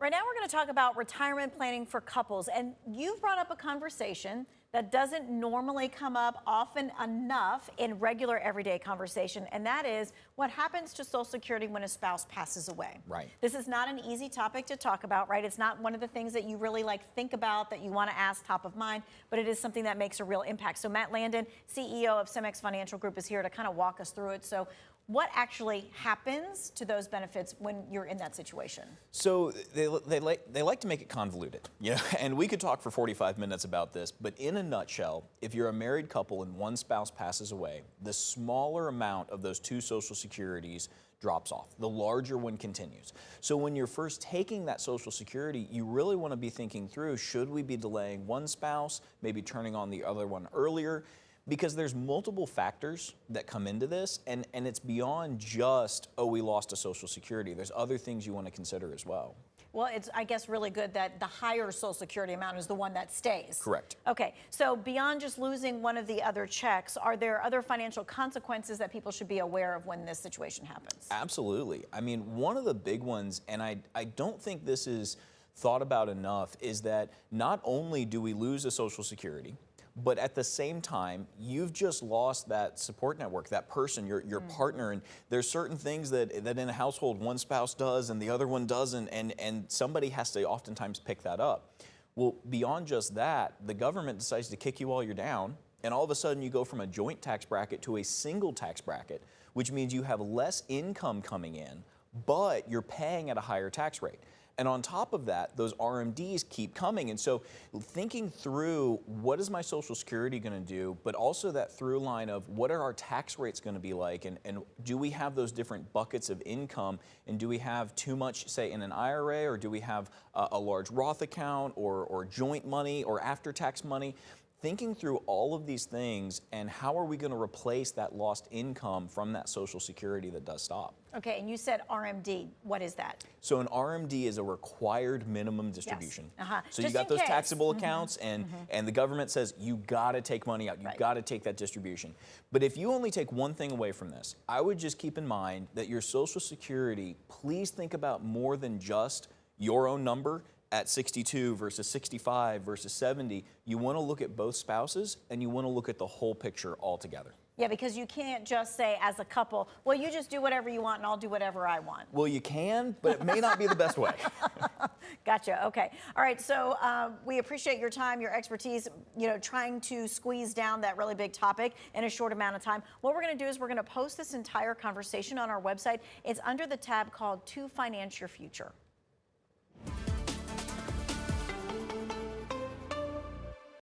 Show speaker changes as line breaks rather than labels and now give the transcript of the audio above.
Right now we're going to talk about retirement planning for couples, and you've brought up a conversation that doesn't normally come up often enough in regular everyday conversation, and that is what happens to Social Security when a spouse passes away.
Right.
This is not an easy topic to talk about, right? It's not one of the things that you really think about, that you want to ask top of mind, but it is something that makes a real impact. So Matt Landon, CEO of Semmax Financial Group, is here to kind of walk us through it. So what actually happens to those benefits when you're in that situation?
So they like to make it convoluted, and we could talk for 45 minutes about this, but in a nutshell, if you're a married couple and one spouse passes away, the smaller amount of those two Social Securities drops off. The larger one continues. So when you're first taking that Social Security, you really want to be thinking through, should we be delaying one spouse, maybe turning on the other one earlier? Because there's multiple factors that come into this, and it's beyond just, oh, we lost a Social Security. There's other things you want to consider as well.
Well, it's, I guess, really good that the higher Social Security amount is the one that stays.
Correct.
Okay, so beyond just losing one of the other checks, are there other financial consequences that people should be aware of when this situation happens?
Absolutely. I mean, one of the big ones, and I don't think this is thought about enough, is that not only do we lose a Social Security, but at the same time, you've just lost that support network, that person, your partner, and there's certain things that in a household one spouse does and the other one doesn't, and somebody has to oftentimes pick that up. Well, beyond just that, the government decides to kick you while you're down, and all of a sudden you go from a joint tax bracket to a single tax bracket, which means you have less income coming in, but you're paying at a higher tax rate. And on top of that, those RMDs keep coming. And so thinking through, what is my Social Security going to do, but also that through line of what are our tax rates going to be like, and do we have those different buckets of income, and do we have too much, say, in an IRA, or do we have a large Roth account, or joint money, or after-tax money? Thinking through all of these things, and how are we going to replace that lost income from that Social Security that does stop?
Okay, and you said RMD. What is that?
So an RMD is a required minimum distribution.
Yes.
So
just
you got those
case.
taxable accounts, and the government says you got to take money out. You got to take that distribution. But if you only take one thing away from this, I would just keep in mind that your Social Security, please think about more than just your own number at 62 versus 65 versus 70. You want to look at both spouses, and you want to look at the whole picture altogether.
Yeah, because you can't just say as a couple, well, you just do whatever you want and I'll do whatever I want.
Well, you can, but it may not be the best way.
Gotcha. Okay. All right. So we appreciate your time, your expertise, trying to squeeze down that really big topic in a short amount of time. What we're going to do is we're going to post this entire conversation on our website. It's under the tab called To Finance Your Future.